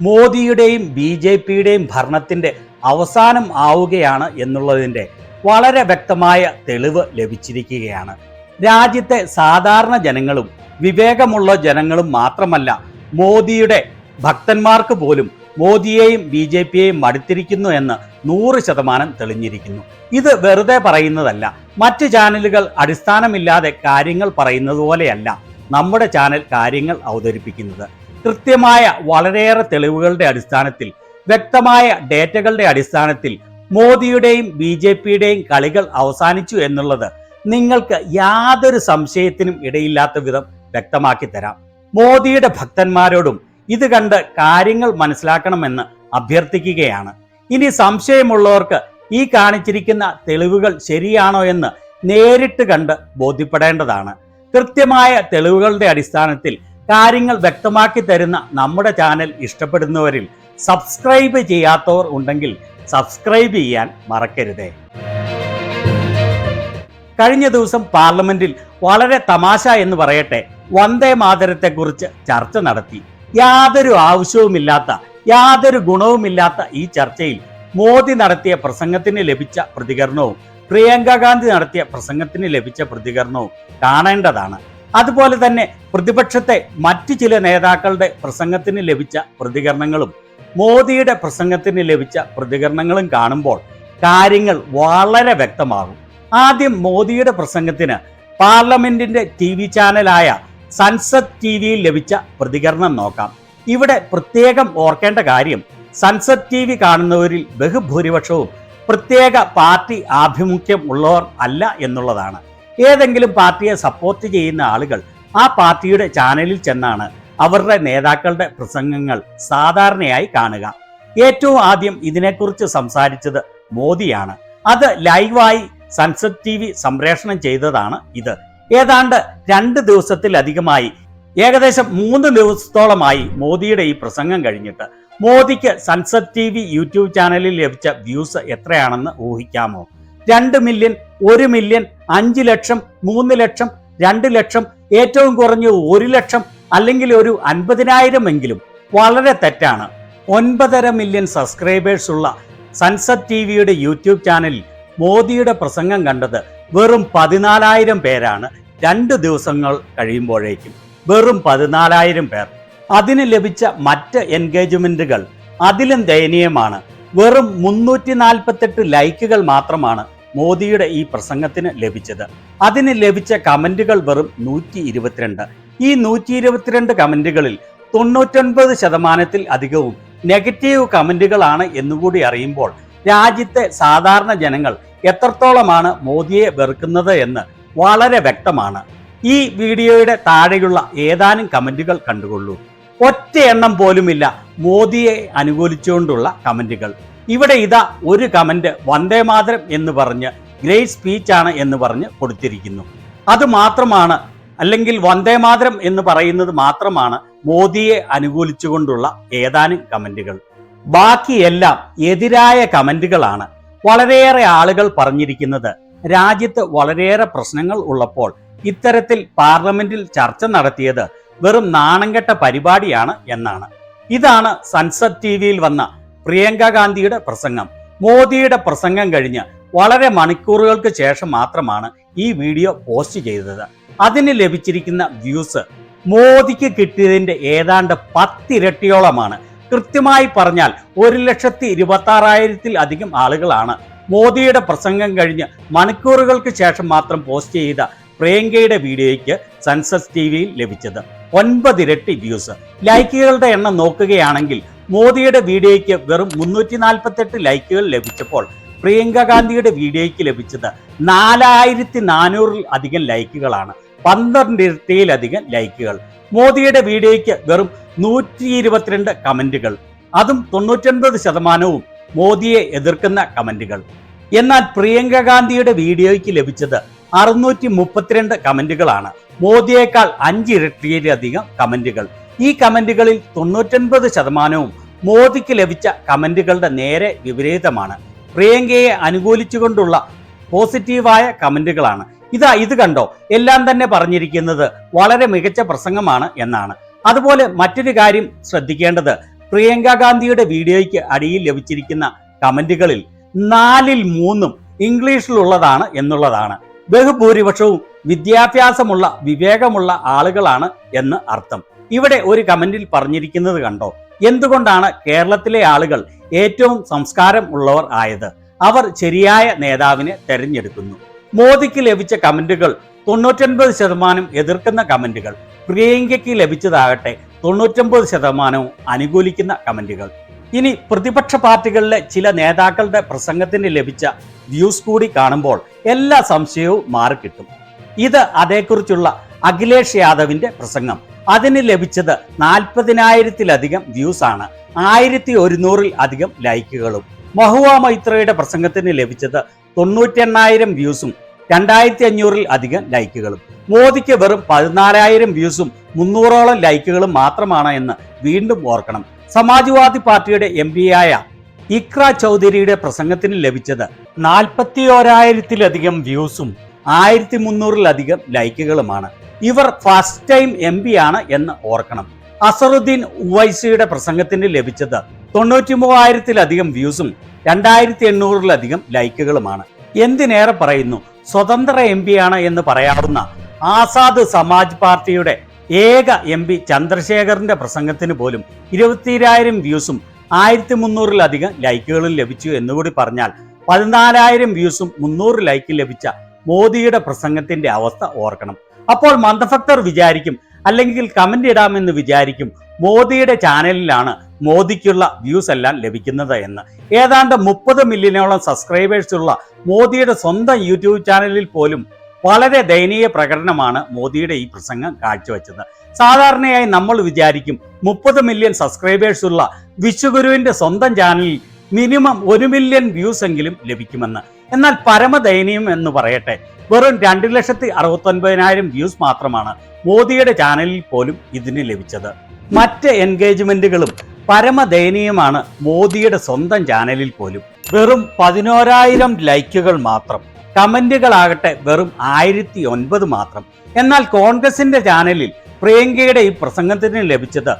മോദിയുടെയും BJPയുടെയും ഭരണത്തിന്റെ അവസാനം ആവുകയാണ് എന്നുള്ളതിന്റെ വളരെ വ്യക്തമായ തെളിവ് ലഭിച്ചിരിക്കുകയാണ്. രാജ്യത്തെ സാധാരണ ജനങ്ങളും വിവേകമുള്ള ജനങ്ങളും മാത്രമല്ല, മോദിയുടെ ഭക്തന്മാർക്ക് പോലും മോദിയെയും BJPയെയും മടുത്തിരിക്കുന്നു എന്ന് 100% തെളിഞ്ഞിരിക്കുന്നു. ഇത് വെറുതെ പറയുന്നതല്ല. മറ്റ് ചാനലുകൾ അടിസ്ഥാനമില്ലാതെ കാര്യങ്ങൾ പറയുന്നത് പോലെയല്ല നമ്മുടെ ചാനൽ കാര്യങ്ങൾ അവതരിപ്പിക്കുന്നത്. കൃത്യമായ വളരെയേറെ തെളിവുകളുടെ അടിസ്ഥാനത്തിൽ, വ്യക്തമായ ഡേറ്റകളുടെ അടിസ്ഥാനത്തിൽ മോദിയുടെയും BJPയുടെയും കളികൾ അവസാനിച്ചു എന്നുള്ളത് നിങ്ങൾക്ക് യാതൊരു സംശയത്തിനും ഇടയില്ലാത്ത വിധം വ്യക്തമാക്കി തരാം. മോദിയുടെ ഭക്തന്മാരോടും ഇത് കണ്ട് കാര്യങ്ങൾ മനസ്സിലാക്കണമെന്ന് അഭ്യർത്ഥിക്കുകയാണ്. ഇനി സംശയമുള്ളവർക്ക് ഈ കാണിച്ചിരിക്കുന്ന തെളിവുകൾ ശരിയാണോ എന്ന് നേരിട്ട് കണ്ട് ബോധ്യപ്പെടേണ്ടതാണ്. കൃത്യമായ തെളിവുകളുടെ അടിസ്ഥാനത്തിൽ കാര്യങ്ങൾ വ്യക്തമാക്കി തരുന്ന നമ്മുടെ ചാനൽ ഇഷ്ടപ്പെടുന്നവരിൽ സബ്സ്ക്രൈബ് ചെയ്യാത്തവർ ഉണ്ടെങ്കിൽ സബ്സ്ക്രൈബ് ചെയ്യാൻ മറക്കരുതേ. കഴിഞ്ഞ ദിവസം പാർലമെന്റിൽ വളരെ തമാശ എന്ന് പറയട്ടെ, വന്ദേ മാതരത്തെക്കുറിച്ച് ചർച്ച നടത്തി. യാതൊരു ആവശ്യവുമില്ലാത്ത, യാതൊരു ഗുണവുമില്ലാത്ത ഈ ചർച്ചയിൽ മോദി നടത്തിയ പ്രസംഗത്തിന് ലഭിച്ച പ്രതികരണവും പ്രിയങ്ക ഗാന്ധി നടത്തിയ പ്രസംഗത്തിന് ലഭിച്ച പ്രതികരണവും കാണേണ്ടതാണ്. അതുപോലെ തന്നെ പ്രതിപക്ഷത്തെ മറ്റു ചില നേതാക്കളുടെ പ്രസംഗത്തിന് ലഭിച്ച പ്രതികരണങ്ങളും മോദിയുടെ പ്രസംഗത്തിന് ലഭിച്ച പ്രതികരണങ്ങളും കാണുമ്പോൾ കാര്യങ്ങൾ വളരെ വ്യക്തമാകും. ആദ്യം മോദിയുടെ പ്രസംഗത്തിന് പാർലമെന്റിന്റെ TV ചാനലായ സൻസദ് TVയിൽ ലഭിച്ച പ്രതികരണം നോക്കാം. ഇവിടെ പ്രത്യേകം ഓർക്കേണ്ട കാര്യം, സൻസദ് TV കാണുന്നവരിൽ ബഹുഭൂരിപക്ഷവും പ്രത്യേക പാർട്ടി ആഭിമുഖ്യം ഉള്ളവർ അല്ല എന്നുള്ളതാണ്. ഏതെങ്കിലും പാർട്ടിയെ സപ്പോർട്ട് ചെയ്യുന്ന ആളുകൾ ആ പാർട്ടിയുടെ ചാനലിൽ ചെന്നാണ് അവരുടെ നേതാക്കളുടെ പ്രസംഗങ്ങൾ സാധാരണയായി കാണുക. ഏറ്റവും ആദ്യം ഇതിനെക്കുറിച്ച് സംസാരിച്ചത് മോദിയാണ്. അത് ലൈവായി സൻസദ് TV സംപ്രേഷണം ചെയ്തതാണ് ഇത്. ഏതാണ്ട് 2 ദിവസത്തിലധികമായി, ഏകദേശം 3 ദിവസത്തോളമായി മോദിയുടെ ഈ പ്രസംഗം കഴിഞ്ഞിട്ട്. മോദിക്ക് സൻസദ് TV യൂട്യൂബ് ചാനലിൽ ലഭിച്ച വ്യൂസ് എത്രയാണെന്ന് ഊഹിക്കാമോ? 2 മില്യൺ, 1 മില്യൺ, 5 ലക്ഷം, 3 ലക്ഷം, 2 ലക്ഷം, ഏറ്റവും കുറഞ്ഞ 1 ലക്ഷം, അല്ലെങ്കിൽ ഒരു 50,000 എങ്കിലും. വളരെ തെറ്റാണ്. 9.5 മില്യൺ സബ്സ്ക്രൈബേഴ്സ് ഉള്ള സൻസദ് TVയുടെ യൂട്യൂബ് ചാനലിൽ മോദിയുടെ പ്രസംഗം കണ്ടത് വെറും 14,000 പേരാണ്. 2 ദിവസങ്ങൾ കഴിയുമ്പോഴേക്കും വെറും 14,000 പേർ. അതിന് ലഭിച്ച മറ്റ് എൻഗേജ്മെന്റുകൾ അതിലും ദയനീയമാണ്. വെറും 348 ലൈക്കുകൾ മാത്രമാണ് മോദിയുടെ ഈ പ്രസംഗത്തിന് ലഭിച്ചത്. അതിന് ലഭിച്ച കമന്റുകൾ വെറും 122. ഈ 122 കമന്റുകളിൽ 99% അധികവും നെഗറ്റീവ് കമന്റുകളാണ് എന്നുകൂടി അറിയുമ്പോൾ രാജ്യത്തെ സാധാരണ ജനങ്ങൾ എത്രത്തോളമാണ് മോദിയെ വെറുക്കുന്നത് എന്ന് വളരെ വ്യക്തമാണ്. ഈ വീഡിയോയുടെ താഴെയുള്ള ഏതാനും കമന്റുകൾ കണ്ടുകൊള്ളൂ. ഒറ്റ എണ്ണം പോലുമില്ല മോദിയെ അനുകൂലിച്ചുകൊണ്ടുള്ള കമന്റുകൾ. ഇവിടെ ഇതാ ഒരു കമന്റ് വന്ദേ മാതരം എന്ന് പറഞ്ഞ് ഗ്രേറ്റ് സ്പീച്ചാണ് എന്ന് പറഞ്ഞ് കൊടുത്തിരിക്കുന്നു. അത് മാത്രമാണ്, അല്ലെങ്കിൽ വന്ദേ മാതരം എന്ന് പറയുന്നത് മാത്രമാണ് മോദിയെ അനുകൂലിച്ചുകൊണ്ടുള്ള ഏതാനും കമന്റുകൾ. ബാക്കിയെല്ലാം എതിരായ കമന്റുകളാണ്. വളരെയേറെ ആളുകൾ പറഞ്ഞിരിക്കുന്നത് രാജ്യത്ത് വളരെയേറെ പ്രശ്നങ്ങൾ ഉള്ളപ്പോൾ ഇത്തരത്തിൽ പാർലമെന്റിൽ ചർച്ച നടത്തിയത് വെറും നാണംകെട്ട പരിപാടിയാണ് എന്നാണ്. ഇതാണ് സൻസദ് TVയിൽ വന്ന പ്രിയങ്ക ഗാന്ധിയുടെ പ്രസംഗം. മോദിയുടെ പ്രസംഗം കഴിഞ്ഞ് വളരെ മണിക്കൂറുകൾക്ക് ശേഷം മാത്രമാണ് ഈ വീഡിയോ പോസ്റ്റ് ചെയ്തത്. അതിന് ലഭിച്ചിരിക്കുന്ന വ്യൂസ് മോദിക്ക് കിട്ടിയതിന്റെ ഏതാണ്ട് 10 ഇരട്ടിയോളമാണ്. കൃത്യമായി പറഞ്ഞാൽ 1,26,000 അധികം ആളുകളാണ് മോദിയുടെ പ്രസംഗം കഴിഞ്ഞ് മണിക്കൂറുകൾക്ക് ശേഷം മാത്രം പോസ്റ്റ് ചെയ്ത പ്രിയങ്കയുടെ വീഡിയോയ്ക്ക് സൻസദ് TVയിൽ ലഭിച്ചത്. 9 ഇരട്ടി വ്യൂസ്. ലൈക്കുകളുടെ എണ്ണം നോക്കുകയാണെങ്കിൽ മോദിയുടെ വീഡിയോയ്ക്ക് വെറും 348 ലൈക്കുകൾ ലഭിച്ചപ്പോൾ പ്രിയങ്ക ഗാന്ധിയുടെ വീഡിയോയ്ക്ക് ലഭിച്ചത് 4,400 അധികം ലൈക്കുകളാണ്. 12 ഇരട്ടിയിലധികം ലൈക്കുകൾ. മോദിയുടെ വീഡിയോയ്ക്ക് വെറും 122 കമന്റുകൾ. അതും 99% മോദിയെ എതിർക്കുന്ന കമന്റുകൾ. എന്നാൽ പ്രിയങ്ക ഗാന്ധിയുടെ വീഡിയോയ്ക്ക് ലഭിച്ചത് 632 കമന്റുകളാണ്. മോദിയേക്കാൾ 5 ഇരട്ടിയിലധികം കമന്റുകൾ. ഈ കമന്റുകളിൽ 99% മോദിക്ക് ലഭിച്ച കമന്റുകളുടെ നേരെ വിപരീതമാണ്. പ്രിയങ്കയെ അനുകൂലിച്ചുകൊണ്ടുള്ള പോസിറ്റീവായ കമന്റുകളാണ്. ഇത് കണ്ടോ, എല്ലാം തന്നെ പറഞ്ഞിരിക്കുന്നത് വളരെ മികച്ച പ്രസംഗമാണ് എന്നാണ്. അതുപോലെ മറ്റൊരു കാര്യം ശ്രദ്ധിക്കേണ്ടത്, പ്രിയങ്ക ഗാന്ധിയുടെ വീഡിയോയ്ക്ക് അടിയിൽ ലഭിച്ചിരിക്കുന്ന കമന്റുകളിൽ 4-ൽ 3 ഇംഗ്ലീഷിലുള്ളതാണ് എന്നുള്ളതാണ്. ബഹുഭൂരിപക്ഷവും വിദ്യാഭ്യാസമുള്ള വിവേകമുള്ള ആളുകളാണ് എന്ന് അർത്ഥം. ഇവിടെ ഒരു കമന്റിൽ പറഞ്ഞിരിക്കുന്നത് കണ്ടോ? എന്തുകൊണ്ടാണ് കേരളത്തിലെ ആളുകൾ ഏറ്റവും സംസ്കാരം ഉള്ളവർ ആയത്? അവർ ശരിയായ നേതാവിനെ തെരഞ്ഞെടുക്കുന്നു. മോദിക്ക് ലഭിച്ച കമന്റുകൾ 99% എതിർക്കുന്ന കമന്റുകൾ, പ്രിയങ്കയ്ക്ക് ലഭിച്ചതാകട്ടെ 99% അനുകൂലിക്കുന്ന കമന്റുകൾ. ഇനി പ്രതിപക്ഷ പാർട്ടികളിലെ ചില നേതാക്കളുടെ പ്രസംഗത്തിന് ലഭിച്ച വ്യൂസ് കൂടി കാണുമ്പോൾ എല്ലാ സംശയവും മാറിക്കിട്ടും. ഇത് അതേക്കുറിച്ചുള്ള അഖിലേഷ് യാദവിന്റെ പ്രസംഗം. അതിന് ലഭിച്ചത് 40,000-ലധികം വ്യൂസ് ആണ്, 1,100-ൽ അധികം ലൈക്കുകളും. മഹുവ മൈത്രയുടെ പ്രസംഗത്തിന് ലഭിച്ചത് 98,000 വ്യൂസും 2,500-ൽ അധികം ലൈക്കുകളും. മോദിക്ക് വെറും 14,000 വ്യൂസും 300ഓളം ലൈക്കുകളും മാത്രമാണ് എന്ന് വീണ്ടും ഓർക്കണം. സമാജ്വാദി പാർട്ടിയുടെ MP-യായ ഇക്ര ചൗധരിയുടെ പ്രസംഗത്തിന് ലഭിച്ചത് 41,000-ലധികം വ്യൂസും 1,300-ലധികം ലൈക്കുകളുമാണ്. ഇവർ ഫസ്റ്റ് ടൈം MP ആണ് എന്ന് ഓർക്കണം. അസറുദ്ദീൻ ഉവൈസിയുടെ പ്രസംഗത്തിന് ലഭിച്ചത് 93,000-ലധികം വ്യൂസും 2,800-ലധികം ലൈക്കുകളുമാണ്. എന്തിനേറെ പറയുന്നു, സ്വതന്ത്ര MP ആണ് എന്ന് പറയാവുന്ന ആസാദ് സമാജ് പാർട്ടിയുടെ ഏക MP ചന്ദ്രശേഖറിന്റെ പ്രസംഗത്തിന് പോലും 22,000 വ്യൂസും 1,300-ലധികം ലൈക്കുകളും ലഭിച്ചു എന്നുകൂടി പറഞ്ഞാൽ 14,000 വ്യൂസും 300 ലൈക്ക് ലഭിച്ച മോദിയുടെ പ്രസംഗത്തിന്റെ അവസ്ഥ ഓർക്കണം. അപ്പോൾ മന്ദഭക്തർ വിചാരിക്കും, അല്ലെങ്കിൽ കമന്റ് ഇടാമെന്ന് വിചാരിക്കും, മോദിയുടെ ചാനലിലാണ് മോദിക്കുള്ള വ്യൂസ് എല്ലാം ലഭിക്കുന്നത് എന്ന്. ഏതാണ്ട് 30 മില്യണോളം സബ്സ്ക്രൈബേഴ്സ് ഉള്ള മോദിയുടെ സ്വന്തം യൂട്യൂബ് ചാനലിൽ പോലും വളരെ ദയനീയ പ്രകടനമാണ് മോദിയുടെ ഈ പ്രസംഗം കാഴ്ചവെച്ചത്. സാധാരണയായി നമ്മൾ വിചാരിക്കും 30 മില്യൺ സബ്സ്ക്രൈബേഴ്സ് ഉള്ള വിശ്വഗുരുവിന്റെ സ്വന്തം ചാനലിൽ മിനിമം 1 മില്യൺ വ്യൂസ് എങ്കിലും ലഭിക്കുമെന്ന്. എന്നാൽ പരമദയനീയം എന്ന് പറയട്ടെ, വെറും 2,69,000 വ്യൂസ് മാത്രമാണ് മോദിയുടെ ചാനലിൽ പോലും ഇതിന് ലഭിച്ചത്. മറ്റ് എൻഗേജ്മെന്റുകളും പരമദയനീയമാണ് മോദിയുടെ സ്വന്തം ചാനലിൽ പോലും. വെറും 11,000 ലൈക്കുകൾ മാത്രം, കമന്റുകളാകട്ടെ വെറും 1,009 മാത്രം. എന്നാൽ കോൺഗ്രസിന്റെ ചാനലിൽ പ്രിയങ്കയുടെ ഈ പ്രസംഗത്തിന് ലഭിച്ചത്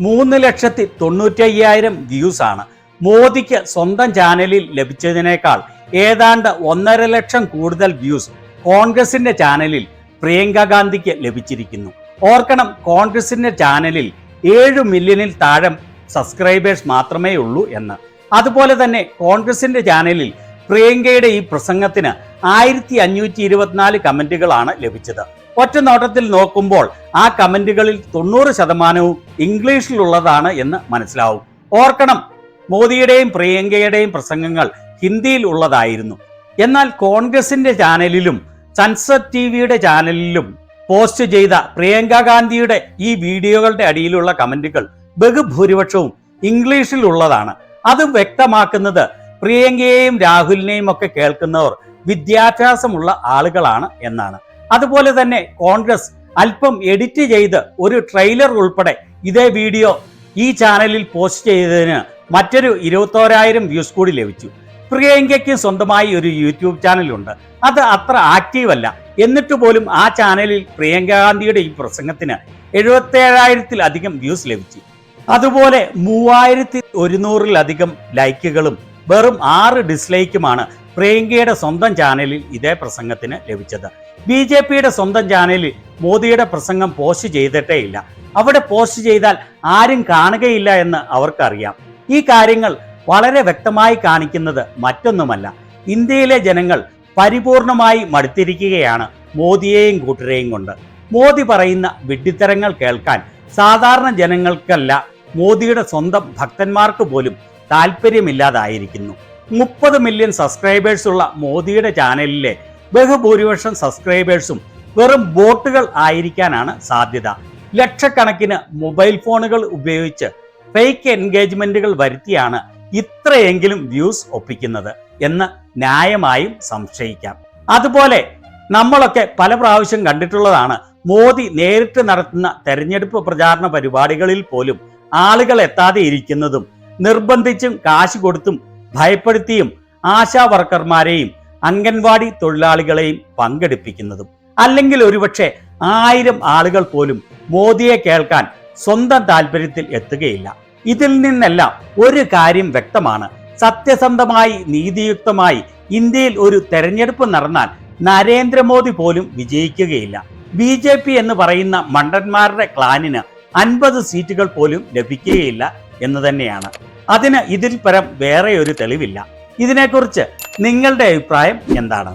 3,95,000 വ്യൂസ് ആണ്. മോദിക്ക് സ്വന്തം ചാനലിൽ ലഭിച്ചതിനേക്കാൾ ഏതാണ്ട് 1.5 ലക്ഷം കൂടുതൽ വ്യൂസ് കോൺഗ്രസിന്റെ ചാനലിൽ പ്രിയങ്ക ഗാന്ധിക്ക് ലഭിച്ചിരിക്കുന്നു. ഓർക്കണം, കോൺഗ്രസിന്റെ ചാനലിൽ 7 മില്യണിൽ താഴെ സബ്സ്ക്രൈബേഴ്സ് മാത്രമേ ഉള്ളൂ എന്ന്. അതുപോലെ തന്നെ കോൺഗ്രസിന്റെ ചാനലിൽ പ്രിയങ്കയുടെ ഈ പ്രസംഗത്തിന് 1,524 കമന്റുകളാണ് ലഭിച്ചത്. ഒറ്റ നോട്ടത്തിൽ നോക്കുമ്പോൾ ആ കമന്റുകളിൽ 90% ഇംഗ്ലീഷിലുള്ളതാണ് എന്ന് മനസ്സിലാവും. ഓർക്കണം, മോദിയുടെയും പ്രിയങ്കയുടെയും പ്രസംഗങ്ങൾ ഹിന്ദിയിൽ ഉള്ളതായിരുന്നു. എന്നാൽ കോൺഗ്രസിന്റെ ചാനലിലും സൺസദ് ടിവിയുടെ ചാനലിലും പോസ്റ്റ് ചെയ്ത പ്രിയങ്ക ഗാന്ധിയുടെ ഈ വീഡിയോകളുടെ അടിയിലുള്ള കമന്റുകൾ ബഹുഭൂരിപക്ഷവും ഇംഗ്ലീഷിലുള്ളതാണ്. അത് വ്യക്തമാക്കുന്നത് പ്രിയങ്കയെയും രാഹുലിനെയും ഒക്കെ കേൾക്കുന്നവർ വിദ്യാഭ്യാസമുള്ള ആളുകളാണ് എന്നാണ്. അതുപോലെ തന്നെ കോൺഗ്രസ് അല്പം എഡിറ്റ് ചെയ്ത് ഒരു ട്രെയിലർ ഉൾപ്പെടെ ഇതേ വീഡിയോ ഈ ചാനലിൽ പോസ്റ്റ് ചെയ്തതിന് മറ്റൊരു 21,000 വ്യൂസ് കൂടി ലഭിച്ചു. പ്രിയങ്കയ്ക്ക് സ്വന്തമായി ഒരു യൂട്യൂബ് ചാനലുണ്ട്. അത് അത്ര ആക്റ്റീവ് അല്ല. എന്നിട്ട് പോലും ആ ചാനലിൽ പ്രിയങ്ക ഗാന്ധിയുടെ ഈ പ്രസംഗത്തിന് 77,000-ലധികം വ്യൂസ് ലഭിച്ചു. അതുപോലെ 3,100-ലധികം ലൈക്കുകളും വെറും 6 ഡിസ്ലൈക്കുമാണ് പ്രിയങ്കയുടെ സ്വന്തം ചാനലിൽ ഇതേ പ്രസംഗത്തിന് ലഭിച്ചത്. BJPയുടെ സ്വന്തം ചാനലിൽ മോദിയുടെ പ്രസംഗം പോസ്റ്റ് ചെയ്തിട്ടേ ഇല്ല. അവിടെ പോസ്റ്റ് ചെയ്താൽ ആരും കാണുകയില്ല എന്ന് അവർക്കറിയാം. ഈ കാര്യങ്ങൾ വളരെ വ്യക്തമായി കാണിക്കുന്നത് മറ്റൊന്നുമല്ല, ഇന്ത്യയിലെ ജനങ്ങൾ പരിപൂർണമായി മടുത്തിരിക്കുകയാണ് മോദിയെയും കൂട്ടരെയും കൊണ്ട്. മോദി പറയുന്ന വിഡ്ഢിത്തരങ്ങൾ കേൾക്കാൻ സാധാരണ ജനങ്ങൾക്കല്ല, മോദിയുടെ സ്വന്തം ഭക്തന്മാർക്ക് പോലും താല്പര്യമില്ലാതായിരിക്കുന്നു. 30 മില്യൺ സബ്സ്ക്രൈബേഴ്സ് ഉള്ള മോദിയുടെ ചാനലിലെ ബഹുഭൂരിപക്ഷം സബ്സ്ക്രൈബേഴ്സും വെറും ബോട്ടുകൾ ആയിരിക്കാനാണ് സാധ്യത. ലക്ഷക്കണക്കിന് മൊബൈൽ ഫോണുകൾ ഉപയോഗിച്ച് ഫേക്ക് എൻഗേജ്മെന്റുകൾ വരുത്തിയാണ് ഇത്രയെങ്കിലും വ്യൂസ് ഒപ്പിക്കുന്നത് എന്ന് ന്യായമായും സംശയിക്കാം. അതുപോലെ നമ്മളൊക്കെ പല പ്രാവശ്യം കണ്ടിട്ടുള്ളതാണ്, മോദി നേരിട്ട് നടത്തുന്ന തെരഞ്ഞെടുപ്പ് പ്രചാരണ പരിപാടികളിൽ പോലും ആളുകൾ എത്താതെ ഇരിക്കുന്നതും നിർബന്ധിച്ചും കാശ് കൊടുത്തും ഭയപ്പെടുത്തിയും ആശാ വർക്കർമാരെയും അംഗൻവാടി തൊഴിലാളികളെയും പങ്കെടുപ്പിക്കുന്നതും. അല്ലെങ്കിൽ ഒരുപക്ഷെ 1000 ആളുകൾ പോലും മോദിയെ കേൾക്കാൻ സ്വന്തം താല്പര്യത്തിൽ എത്തുകയില്ല. ഇതിൽ നിന്നെല്ലാം ഒരു കാര്യം വ്യക്തമാണ്. സത്യസന്ധമായി നീതിയുക്തമായി ഇന്ത്യയിൽ ഒരു തെരഞ്ഞെടുപ്പ് നടന്നാൽ നരേന്ദ്രമോദി പോലും വിജയിക്കുകയില്ല. BJP എന്ന് പറയുന്ന മണ്ടന്മാരുടെ ക്ലാനിന് 50 സീറ്റുകൾ പോലും ലഭിക്കുകയില്ല എന്ന് തന്നെയാണ്. അതിന് ഇതിൽ പരം വേറെ ഒരു തെളിവില്ല. ഇതിനെക്കുറിച്ച് നിങ്ങളുടെ അഭിപ്രായം എന്താണ്?